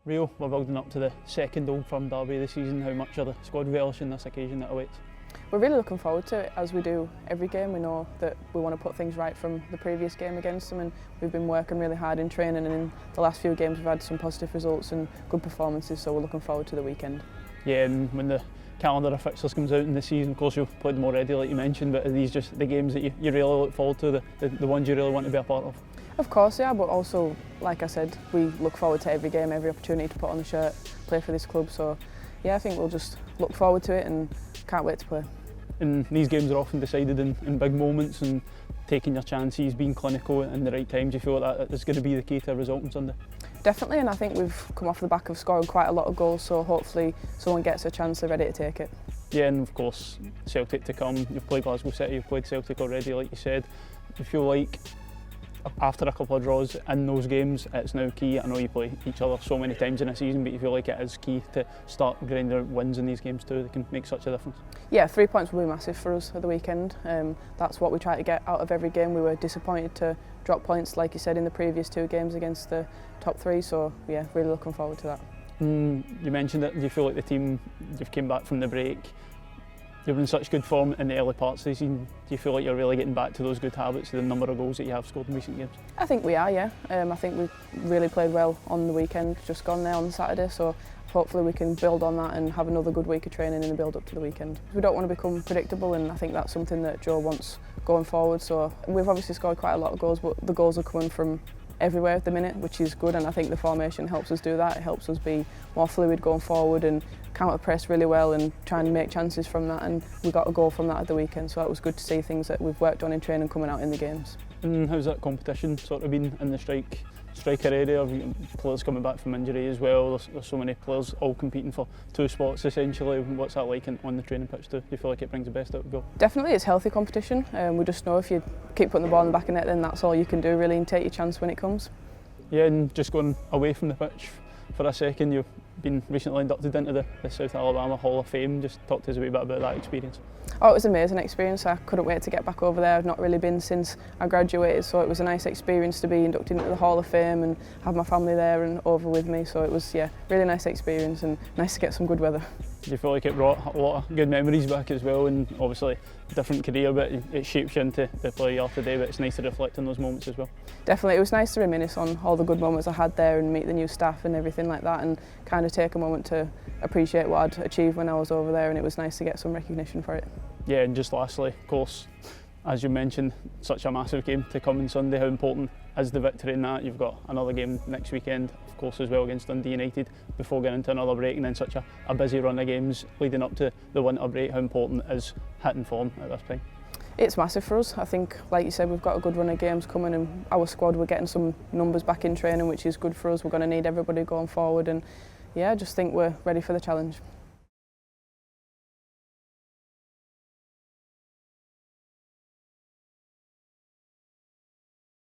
Rio, we're building up to the second Old Firm derby this season. How much are the squad relishing this occasion that awaits? We're really looking forward to it, as we do every game. We know that we want to put things right from the previous game against them, and we've been working really hard in training, and in the last few games we've had some positive results and good performances, so we're looking forward to the weekend. Yeah, and when the calendar of fixtures comes out in the season, of course you've played them already like you mentioned, but are these just the games that you really look forward to, the ones you really want to be a part of? Of course, yeah, but also, like I said, we look forward to every game, every opportunity to put on the shirt, play for this club, so yeah, I think we'll just look forward to it and can't wait to play. And these games are often decided in big moments, and taking your chances, being clinical in the right times. Do you feel like that is going to be the key to a result on Sunday? Definitely, and I think we've come off the back of scoring quite a lot of goals, so hopefully someone gets a chance, they're ready to take it. Yeah, and of course Celtic to come. You've played Glasgow City, you've played Celtic already, like you said. Do you feel like after a couple of draws in those games, it's now key? I know you play each other so many times in a season, but you feel like it is key to start grinding out wins in these games too? They can make such a difference. Yeah, 3 points will be massive for us at the weekend. That's what we try to get out of every game. We were disappointed to drop points, like you said, in the previous 2 games against the top 3, so yeah, really looking forward to that. You mentioned it, do you feel like the team, you've came back from the break, you've been in such good form in the early parts of the season, do you feel like you're really getting back to those good habits, the number of goals that you have scored in recent games? I think we are, yeah. I think we really played well on the weekend, just gone there on Saturday, so hopefully we can build on that and have another good week of training in the build up to the weekend. We don't want to become predictable, and I think that's something that Joe wants going forward, so we've obviously scored quite a lot of goals, but the goals are coming from everywhere at the minute, which is good, and I think the formation helps us do that. It helps us be more fluid going forward and counter press really well and trying to make chances from that, and we got a goal from that at the weekend, so that was good to see things that we've worked on in training coming out in the games. And how's that competition sort of been in the striker area? Have you players coming back from injury as well? There's so many players all competing for 2 spots essentially. What's that like on the training pitch too? Do you feel like it brings the best out of you? Definitely, it's healthy competition. We just know if you keep putting the ball in the back of net, then that's all you can do really, and take your chance when it comes. Yeah, and just going away from the pitch for a second, you've been recently inducted into the South Alabama Hall of Fame. Just talk to us a wee bit about that experience. Oh, it was an amazing experience. I couldn't wait to get back over there. I've not really been since I graduated, so it was a nice experience to be inducted into the Hall of Fame and have my family there and over with me. So it was, yeah, really nice experience and nice to get some good weather. Do you feel like it brought a lot of good memories back as well, and obviously different career, but it shapes you into the player you are today, but it's nice to reflect on those moments as well? Definitely, it was nice to reminisce on all the good moments I had there and meet the new staff and everything like that, and kind of take a moment to appreciate what I'd achieved when I was over there, and it was nice to get some recognition for it. Yeah, and just lastly, of course, as you mentioned, such a massive game to come on Sunday. How important is the victory in that? You've got another game next weekend, of course, as well against Dundee United before getting into another break, and then such a busy run of games leading up to the winter break. How important is hitting form at this time? It's massive for us. I think, like you said, we've got a good run of games coming, and our squad, we're getting some numbers back in training, which is good for us. We're going to need everybody going forward, and yeah, I just think we're ready for the challenge.